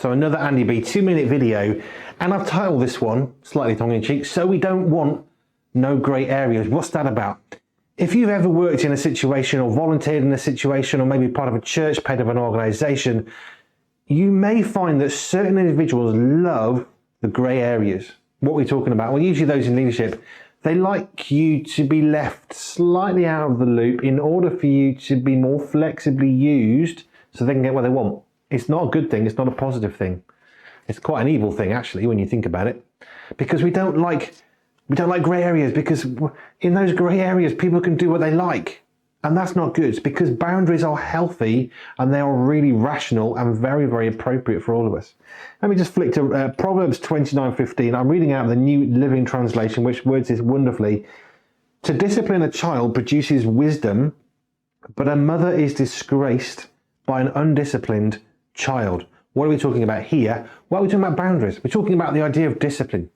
So another Andy B 2-minute video, and I've titled this one, slightly tongue-in-cheek, So We Don't Want No Grey Areas. What's that about? If you've ever worked in a situation or volunteered in a situation or maybe part of a church, part of an organisation, you may find that certain individuals love the grey areas. What are we talking about? Well, usually those in leadership, they like you to be left slightly out of the loop in order for you to be more flexibly used so they can get what they want. It's not a good thing. It's not a positive thing. It's quite an evil thing, actually, when you think about it, because we don't like grey areas, because in those grey areas, people can do what they like. And that's not good, because boundaries are healthy and they are really rational and very, very appropriate for all of us. Let me just flick to Proverbs 29:15. I'm reading out of the New Living Translation, which words this wonderfully. To discipline a child produces wisdom, but a mother is disgraced by an undisciplined child. What are we talking about here? Well, we're talking about boundaries. We're talking about the idea of discipline.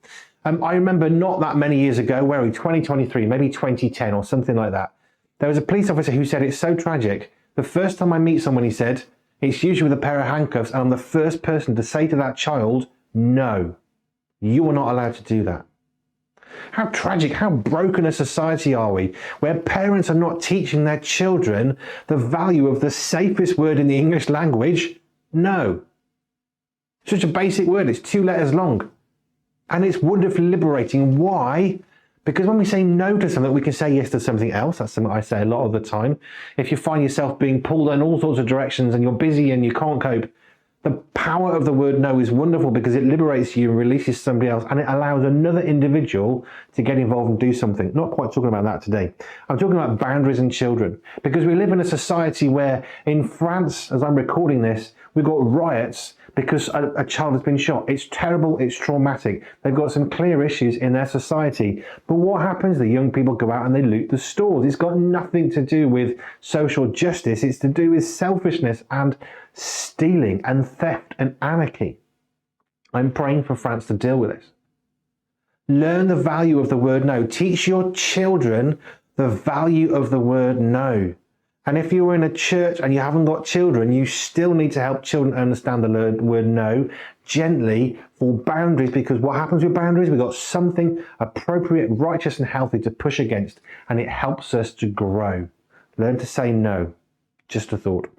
I remember not that many years ago, where are we, 2023, maybe 2010 or something like that. There was a police officer who said it's so tragic. The first time I meet someone, he said, it's usually with a pair of handcuffs, and I'm the first person to say to that child, no, you are not allowed to do that. How tragic, how broken a society are we, where parents are not teaching their children the value of the safest word in the English language, no. Such a basic word, it's 2 letters long. And it's wonderfully liberating. Why? Because when we say no to something, we can say yes to something else. That's something I say a lot of the time. If you find yourself being pulled in all sorts of directions and you're busy and you can't cope, the power of the word no is wonderful, because it liberates you and releases somebody else, and it allows another individual to get involved and do something. Not quite talking about that today. I'm talking about boundaries and children, because we live in a society where in France, as I'm recording this, we've got riots because a child has been shot. It's terrible, it's traumatic. They've got some clear issues in their society. But what happens? The young people go out and they loot the stores. It's got nothing to do with social justice. It's to do with selfishness and stealing and theft and anarchy. I'm praying for France to deal with this. Learn the value of the word no. Teach your children the value of the word no. And if you're in a church and you haven't got children, you still need to help children understand the word no gently, for boundaries, because what happens with boundaries? We've got something appropriate, righteous and healthy to push against, and it helps us to grow. Learn to say no. Just a thought.